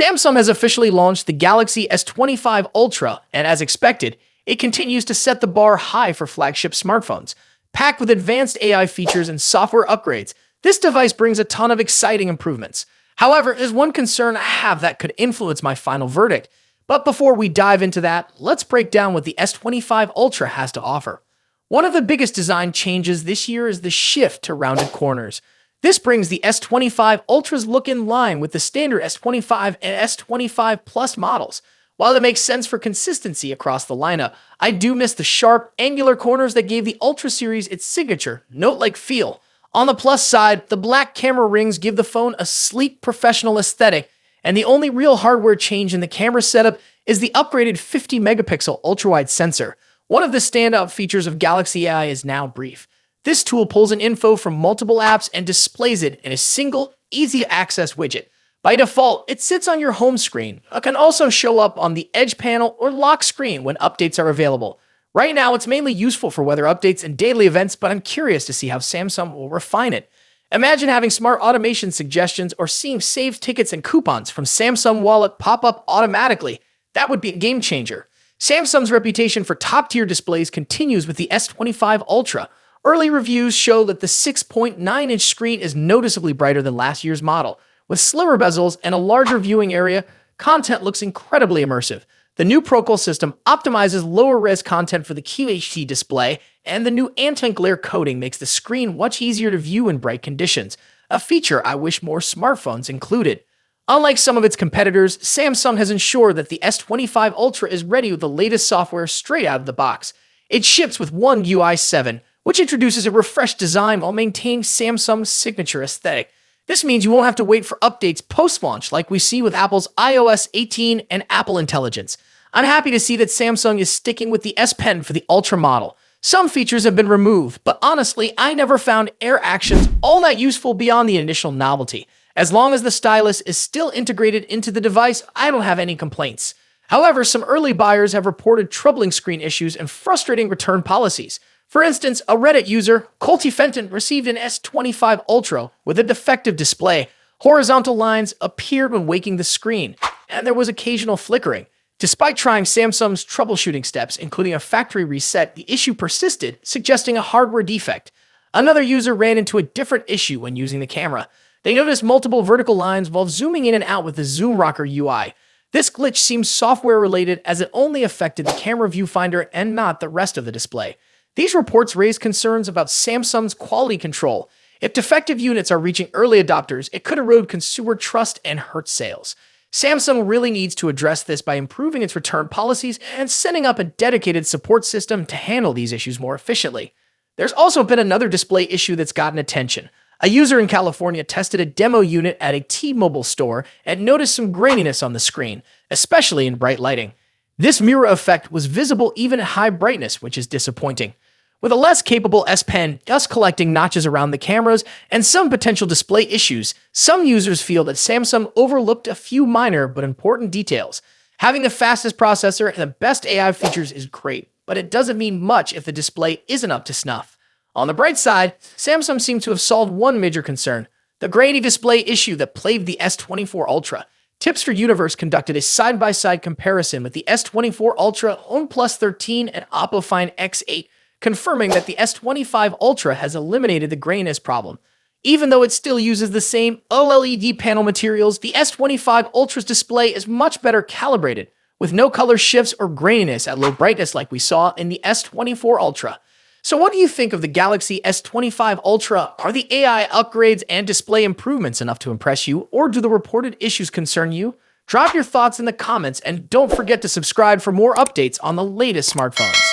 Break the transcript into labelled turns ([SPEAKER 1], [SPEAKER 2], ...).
[SPEAKER 1] Samsung has officially launched the Galaxy S25 Ultra, and as expected, it continues to set the bar high for flagship smartphones. Packed with advanced AI features and software upgrades, this device brings a ton of exciting improvements. However, there's one concern I have that could influence my final verdict. But before we dive into that, let's break down what the S25 Ultra has to offer. One of the biggest design changes this year is the shift to rounded corners. This brings the S25 Ultra's look in line with the standard S25 and S25 Plus models. While it makes sense for consistency across the lineup, I do miss the sharp, angular corners that gave the Ultra series its signature, note-like feel. On the plus side, the black camera rings give the phone a sleek, professional aesthetic, and the only real hardware change in the camera setup is the upgraded 50-megapixel ultra-wide sensor. One of the standout features of Galaxy AI is Now Brief. This tool pulls in info from multiple apps and displays it in a single, easy-to-access widget. By default, it sits on your home screen, but can also show up on the Edge panel or lock screen when updates are available. Right now, it's mainly useful for weather updates and daily events, but I'm curious to see how Samsung will refine it. Imagine having smart automation suggestions or seeing saved tickets and coupons from Samsung Wallet pop up automatically. That would be a game changer. Samsung's reputation for top-tier displays continues with the S25 Ultra. Early reviews show that the 6.9-inch screen is noticeably brighter than last year's model. With slimmer bezels and a larger viewing area, content looks incredibly immersive. The new Procol system optimizes lower-res content for the QHD display, and the new anti-glare coating makes the screen much easier to view in bright conditions, a feature I wish more smartphones included. Unlike some of its competitors, Samsung has ensured that the S25 Ultra is ready with the latest software straight out of the box. It ships with One UI 7, which introduces a refreshed design while maintaining Samsung's signature aesthetic. This means you won't have to wait for updates post-launch like we see with Apple's iOS 18 and Apple Intelligence. I'm happy to see that Samsung is sticking with the S Pen for the Ultra model. Some features have been removed, but honestly, I never found Air Actions all that useful beyond the initial novelty. As long as the stylus is still integrated into the device, I don't have any complaints. However, some early buyers have reported troubling screen issues and frustrating return policies. For instance, a Reddit user, Colty Fenton, received an S25 Ultra with a defective display. Horizontal lines appeared when waking the screen, and there was occasional flickering. Despite trying Samsung's troubleshooting steps, including a factory reset, the issue persisted, suggesting a hardware defect. Another user ran into a different issue when using the camera. They noticed multiple vertical lines while zooming in and out with the Zoom Rocker UI. This glitch seems software-related as it only affected the camera viewfinder and not the rest of the display. These reports raise concerns about Samsung's quality control. If defective units are reaching early adopters, it could erode consumer trust and hurt sales. Samsung really needs to address this by improving its return policies and setting up a dedicated support system to handle these issues more efficiently. There's also been another display issue that's gotten attention. A user in California tested a demo unit at a T-Mobile store and noticed some graininess on the screen, especially in bright lighting. This mirror effect was visible even at high brightness, which is disappointing. With a less capable S Pen, dust collecting notches around the cameras, and some potential display issues, some users feel that Samsung overlooked a few minor but important details. Having the fastest processor and the best AI features is great, but it doesn't mean much if the display isn't up to snuff. On the bright side, Samsung seems to have solved one major concern, the grainy display issue that plagued the S24 Ultra. Tips for Universe conducted a side-by-side comparison with the S24 Ultra, OnePlus 13, and Oppo Find X8, confirming that the S25 Ultra has eliminated the graininess problem. Even though it still uses the same OLED panel materials, the S25 Ultra's display is much better calibrated, with no color shifts or graininess at low brightness like we saw in the S24 Ultra. So what do you think of the Galaxy S25 Ultra? Are the AI upgrades and display improvements enough to impress you, or do the reported issues concern you? Drop your thoughts in the comments, and don't forget to subscribe for more updates on the latest smartphones.